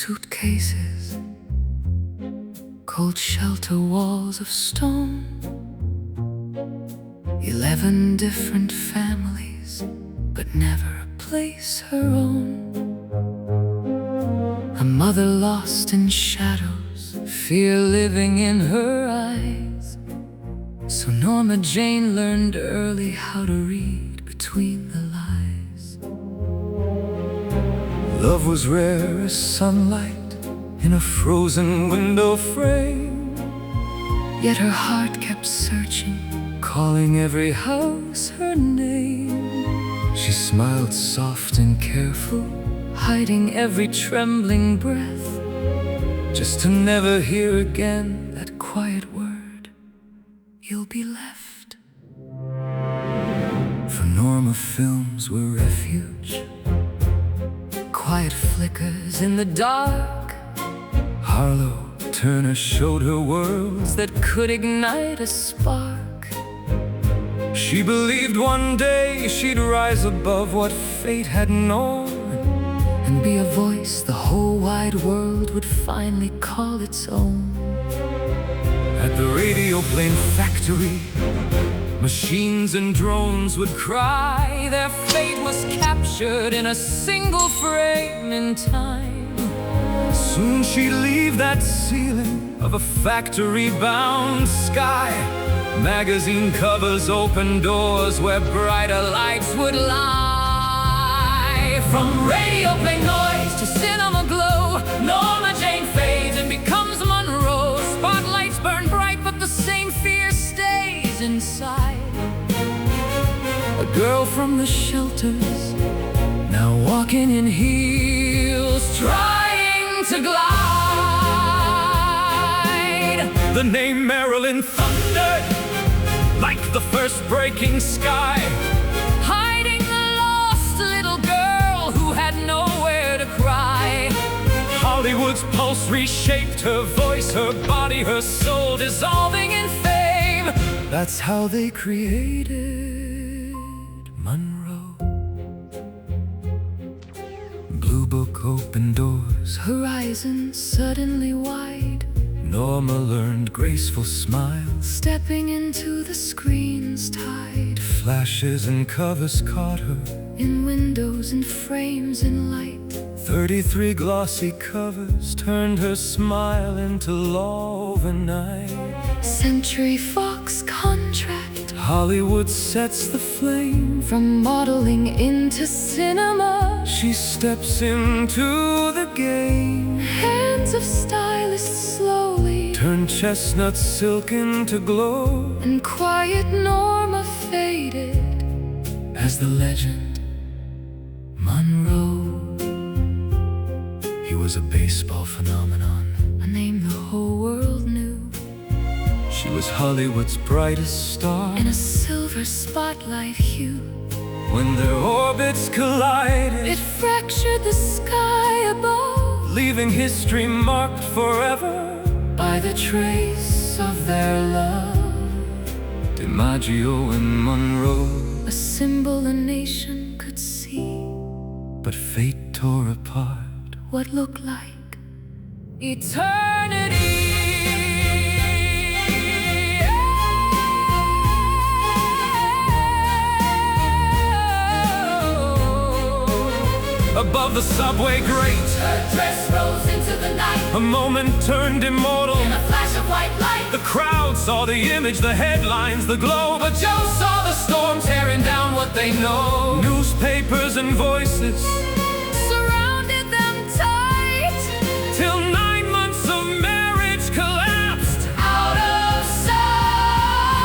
Suitcases, cold shelter walls of stone, 11 different families, but never a place her own. A mother lost in shadows, fear living in her eyes. So Norma Jeane learned early how to read between the lies. Love was rare as sunlight in a frozen window frame, yet her heart kept searching, calling every house her name. She smiled soft and careful, hiding every trembling breath, just to never hear again that quiet word, "You'll be left." For Norma, films were refuge, quiet flickers in the dark. Harlow Turner showed her worlds that could ignite a spark. She believed one day she'd rise above what fate had known, and be a voice the whole wide world would finally call its own. At the radio plane factory, machines and drones would cry. Their fate was captured in a single frame in time. Soon she'd leave that ceiling of a factory-bound sky. Magazine covers open doors where brighter lights would lie. From radio plane noise to cinema glow, Norma Jeane fades and becomes Monroe. Spotlights burn bright, but the same fear stays inside. A girl from the shelters, now walking in heels, trying to glide. The name Marilyn thundered like the first breaking sky, hiding the lost little girl who had nowhere to cry. Hollywood's pulse reshaped her voice, her body, her soul dissolving in fame. That's how they created Monroe. Blue book, open doors, horizons suddenly wide. Norma learned graceful smiles, stepping into the screen's tide. Flashes and covers caught her, in windows and frames and light. 33 glossy covers turned her smile into law overnight. Century Fox contract, Hollywood sets the flame. From modeling into cinema, she steps into the game. Hands of stylists slowly turn chestnut silk into glow, and quiet Norma faded as the legend Monroe. He was a baseball phenomenon, a name the whole world knew. She was Hollywood's brightest star, in a silver spotlight hue. When their orbits collided, it fractured the sky above, leaving history marked forever by the trace of their love. DiMaggio and Monroe, a symbol a nation could see, but fate tore apart what looked like eternity. Above the subway grate, her dress rose into the night. A moment turned immortal in a flash of white light. The crowd saw the image, the headlines, the glow, but Joe saw the storm tearing down what they know. Newspapers and voices surrounded them tight, till 9 months of marriage collapsed out of sight.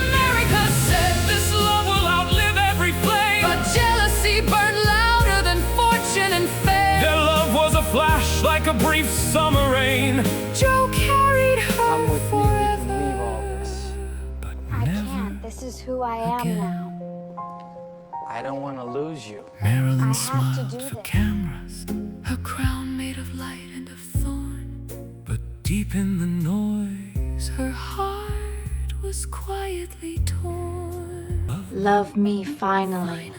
America said this love will outlive every flame, but jealousy burned louder than fortune and fame. Their love was a flash like a brief summer rain. Joe carried her forever, but never. This is who I am again. now. I don't want to lose you. Marilyn I have to smiled do for this. cameras, her crown made of light and of thorn. But deep in the noise, her heart was quietly torn. Love me finally.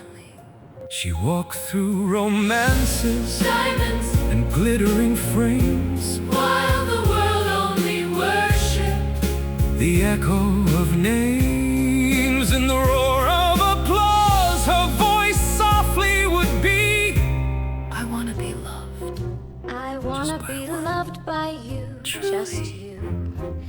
She walked through romances Diamonds and glittering frames, while the world only worshipped the echo of names in the roar of applause. Her voice softly would be, I wanna be loved. I wanna be loved by you, just you,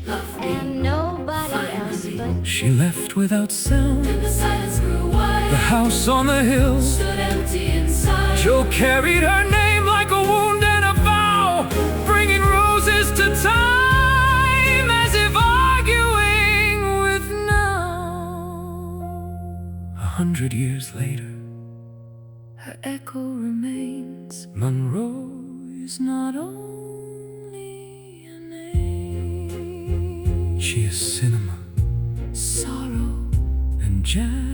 love me. and nobody else but She left without sound. And the silence grew wide. The house on the hill Stood empty inside. Joe carried her name like a wound and a vow, bringing roses to time as if arguing with now. 100 years later, her echo remains. Monroe is not only a name, she is cinema, sorrow, and jazz.